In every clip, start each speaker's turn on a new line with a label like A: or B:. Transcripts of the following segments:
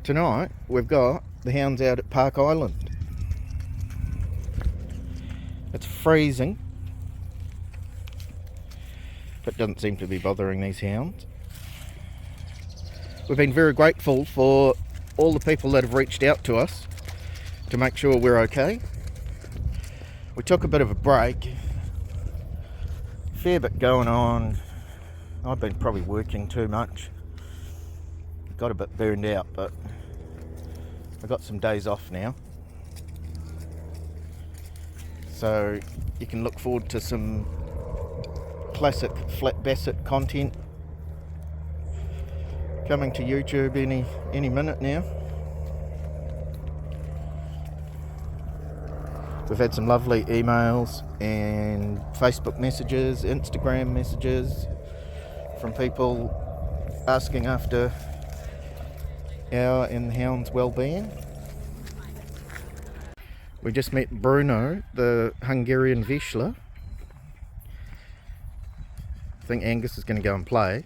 A: Tonight we've got the hounds out at Park Island. It's freezing, but doesn't seem to be bothering these hounds. We've been very grateful for all the people that have reached out to us to make sure we're okay. We took a bit of a break, fair bit going on. I've been probably working too much, got a bit burned out, but I've got some days off now, so you can look forward to some classic flat Basset content coming to YouTube any minute now. We've had some lovely emails and Facebook messages, Instagram messages from people asking after our and the hounds' well-being. We just met Bruno, the Hungarian Vizsla. I think Angus is going to go and play.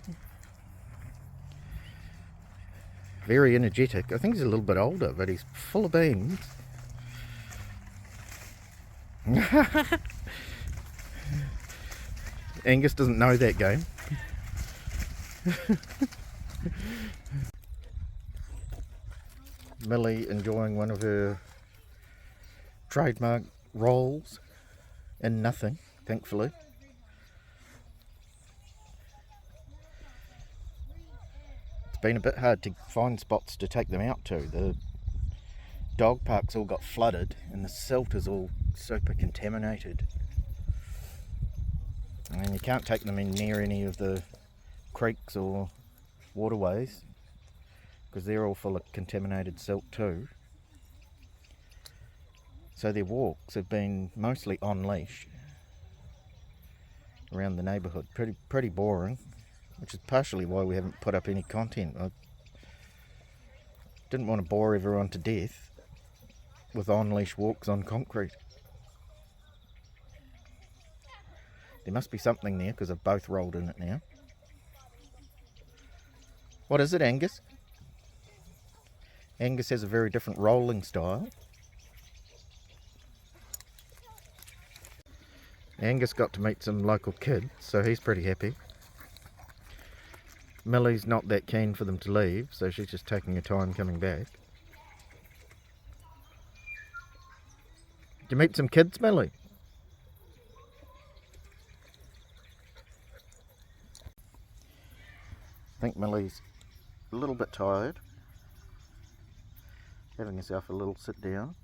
A: Very energetic. I think he's a little bit older, but he's full of beans. Angus doesn't know that game. Millie enjoying one of her trademark rolls and nothing, thankfully. It's been a bit hard to find spots to take them out to. The dog parks all got flooded and the silt is all super contaminated. And you can't take them in near any of the creeks or waterways because they're all full of contaminated silt too. So their walks have been mostly on leash around the neighbourhood. Pretty boring, which is partially why we haven't put up any content. I didn't want to bore everyone to death with on leash walks on concrete. There must be something there because I've both rolled in it now. What is it, Angus? Angus has a very different rolling style. Angus got to meet some local kids, so he's pretty happy. Millie's not that keen for them to leave, so she's just taking her time coming back. Did you meet some kids, Millie? I think Millie's a little bit tired, having herself a little sit down.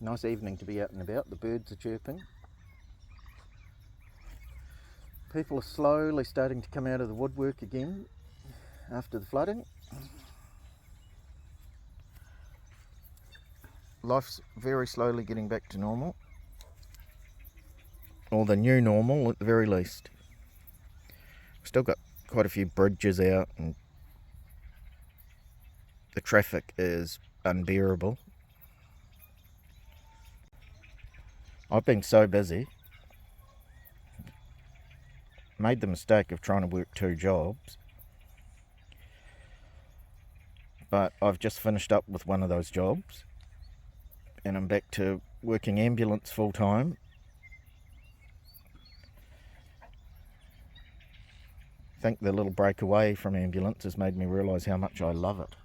A: Nice evening to be out and about. The birds are chirping. People are slowly starting to come out of the woodwork again after the flooding. Life's very slowly getting back to normal, or the new normal at the very least. Still got quite a few bridges out and the traffic is unbearable. I've been so busy, made the mistake of trying to work 2 jobs, but I've just finished up with one of those jobs and I'm back to working ambulance full time. I think the little break away from ambulance has made me realise how much I love it.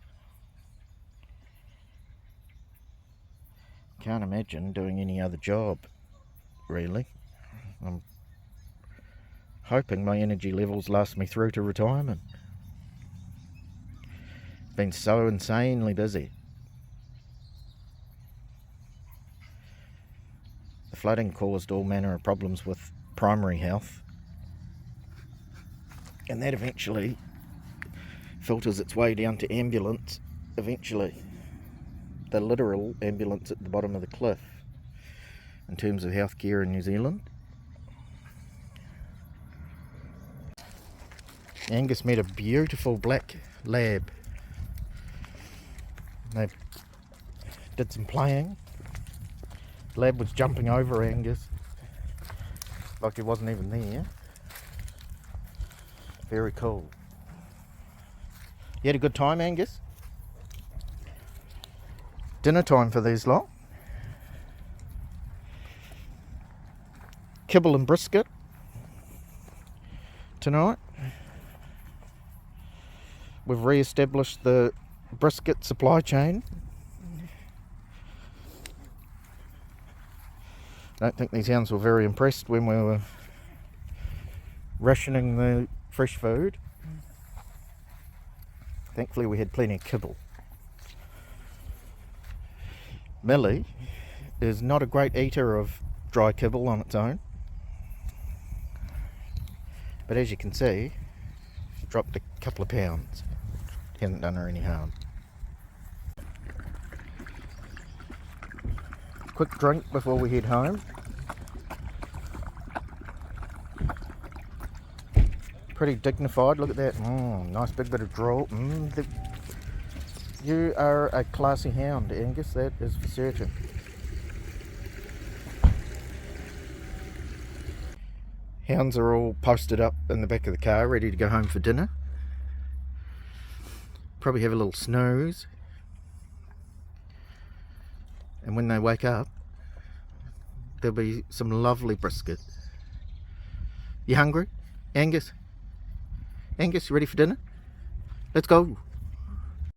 A: Can't imagine doing any other job, really. I'm hoping my energy levels last me through to retirement. Been so insanely busy. The flooding caused all manner of problems with primary health, and that eventually filters its way down to ambulance eventually. The literal ambulance at the bottom of the cliff in terms of healthcare in New Zealand. Angus met a beautiful black lab. They did some playing. The lab was jumping over Angus like he wasn't even there. Very cool. You had a good time, Angus? Dinner time for these lot. Kibble and brisket tonight. We've re-established the brisket supply chain. I don't think these hounds were very impressed when we were rationing the fresh food. Thankfully we had plenty of kibble. Millie is not a great eater of dry kibble on its own, but as you can see, she dropped a couple of pounds. Hasn't done her any harm. Quick drink before we head home. Pretty dignified, look at that. Nice big bit of drool. You are a classy hound, Angus, that is for certain. Hounds are all posted up in the back of the car, ready to go home for dinner. Probably have a little snooze. And when they wake up, there'll be some lovely brisket. You hungry? Angus? Angus, you ready for dinner? Let's go.